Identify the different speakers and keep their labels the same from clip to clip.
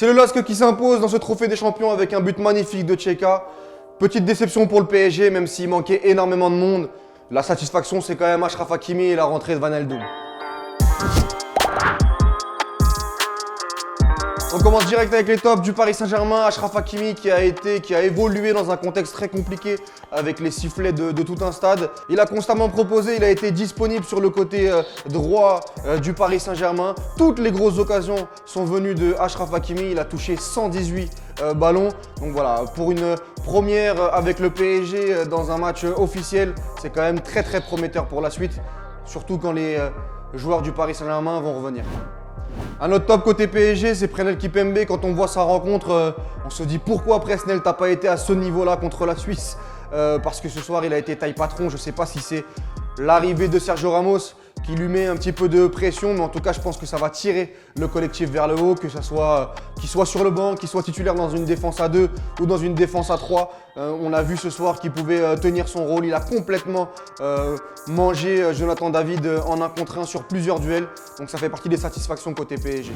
Speaker 1: C'est le LOSC qui s'impose dans ce trophée des champions avec un but magnifique de Tcheka. Petite déception pour le PSG, même s'il manquait énormément de monde. La satisfaction, c'est quand même Achraf Hakimi et la rentrée de Wijnaldum. On commence direct avec les tops du Paris Saint-Germain. Achraf Hakimi qui a évolué dans un contexte très compliqué avec les sifflets de tout un stade. Il a constamment proposé, il a été disponible sur le côté droit du Paris Saint-Germain. Toutes les grosses occasions sont venues de Achraf Hakimi. Il a touché 118 ballons. Donc voilà, pour une première avec le PSG dans un match officiel, c'est quand même très prometteur pour la suite. Surtout quand les joueurs du Paris Saint-Germain vont revenir. Un autre top côté PSG, c'est Presnel Kimpembe. Quand on voit sa rencontre, on se dit pourquoi Presnel t'as pas été à ce niveau-là contre la Suisse parce que ce soir il a été taille patron. Je ne sais pas si c'est l'arrivée de Sergio Ramos qui lui met un petit peu de pression, mais en tout cas je pense que ça va tirer le collectif vers le haut, que ça soit qu'il soit sur le banc, qu'il soit titulaire dans une défense à 2 ou dans une défense à 3. On a vu ce soir qu'il pouvait tenir son rôle. Il a complètement mangé Jonathan David en 1 contre 1 sur plusieurs duels. Donc ça fait partie des satisfactions côté PSG.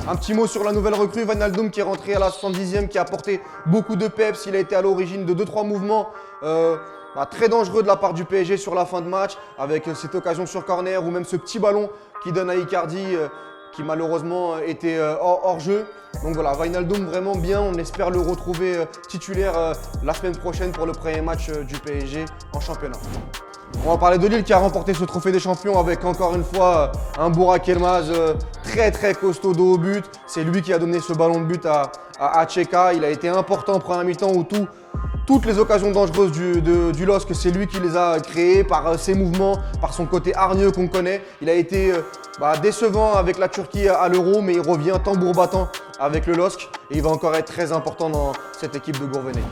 Speaker 1: Un petit mot sur la nouvelle recrue, Wijnaldum qui est rentré à la 70e, qui a apporté beaucoup de peps. Il a été à l'origine de 2-3 mouvements très dangereux de la part du PSG sur la fin de match, avec cette occasion sur corner ou même ce petit ballon qui donne à Icardi qui malheureusement était hors jeu. Donc voilà, Wijnaldum vraiment bien, on espère le retrouver titulaire la semaine prochaine pour le premier match du PSG en championnat. On va parler de Lille qui a remporté ce trophée des champions avec encore une fois un Burak Elmaz très costaud dos au but. C'est lui qui a donné ce ballon de but à Tcheka. Il a été important en première mi-temps où toutes les occasions dangereuses du LOSC, c'est lui qui les a créées par ses mouvements, par son côté hargneux qu'on connaît. Il a été décevant avec la Turquie à l'Euro, mais il revient tambour battant avec le LOSC et il va encore être très important dans cette équipe de Gourvenec.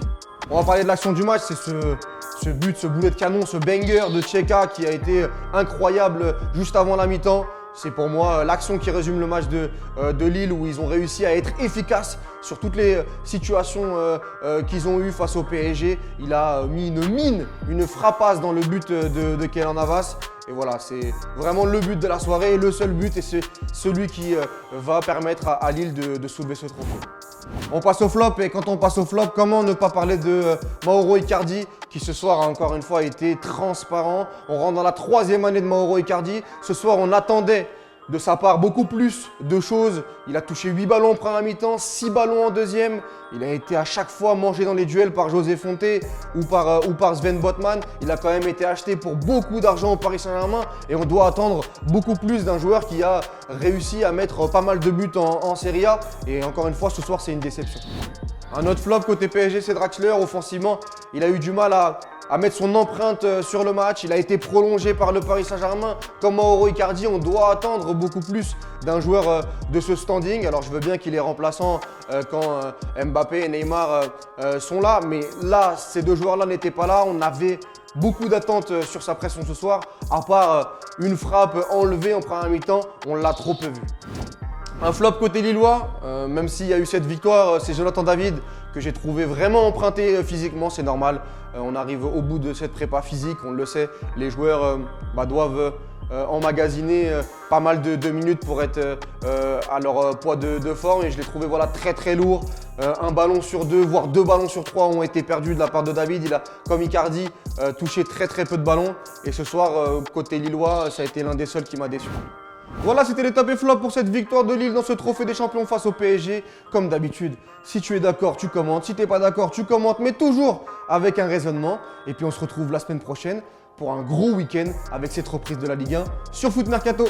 Speaker 1: On va parler de l'action du match, c'est ce but, ce boulet de canon, ce banger de Tcheka qui a été incroyable juste avant la mi-temps. C'est pour moi l'action qui résume le match de Lille où ils ont réussi à être efficaces sur toutes les situations qu'ils ont eues face au PSG. Il a mis une frappasse dans le but de Keylor Navas. Et voilà, c'est vraiment le but de la soirée, le seul but et c'est celui qui va permettre à Lille de soulever ce trophée. On passe au flop et quand on passe au flop, comment ne pas parler de Mauro Icardi qui ce soir a encore une fois été transparent. On rentre dans la 3e année de Mauro Icardi. Ce soir, on attendait de sa part beaucoup plus de choses. Il a touché 8 ballons en première mi-temps, 6 ballons en deuxième. Il a été à chaque fois mangé dans les duels par José Fonte ou par Sven Botman. Il a quand même été acheté pour beaucoup d'argent au Paris Saint-Germain et on doit attendre beaucoup plus d'un joueur qui a réussi à mettre pas mal de buts en Serie A. Et encore une fois, ce soir, c'est une déception. Un autre flop côté PSG, c'est Draxler. Offensivement, il a eu du mal à mettre son empreinte sur le match. Il a été prolongé par le Paris Saint-Germain. Comme Mauro Icardi, on doit attendre beaucoup plus d'un joueur de ce standing. Alors je veux bien qu'il est remplaçant quand Mbappé et Neymar sont là. Mais là, ces deux joueurs-là n'étaient pas là. On avait beaucoup d'attentes sur sa prestation ce soir. À part une frappe enlevée en première mi-temps, on l'a trop peu vu. Un flop côté lillois, même s'il y a eu cette victoire, c'est Jonathan David que j'ai trouvé vraiment emprunté physiquement, c'est normal. On arrive au bout de cette prépa physique, on le sait, les joueurs doivent emmagasiner pas mal de minutes pour être à leur poids de forme et je l'ai trouvé très lourd. Un ballon sur 2, voire 2 ballons sur 3 ont été perdus de la part de David. Il a, comme Icardi, touché très peu de ballons et ce soir, côté lillois, ça a été l'un des seuls qui m'a déçu. Voilà, c'était les top et flop pour cette victoire de Lille dans ce trophée des champions face au PSG. Comme d'habitude, si tu es d'accord, tu commentes. Si tu n'es pas d'accord, tu commentes, mais toujours avec un raisonnement. Et puis on se retrouve la semaine prochaine pour un gros week-end avec cette reprise de la Ligue 1 sur Foot Mercato.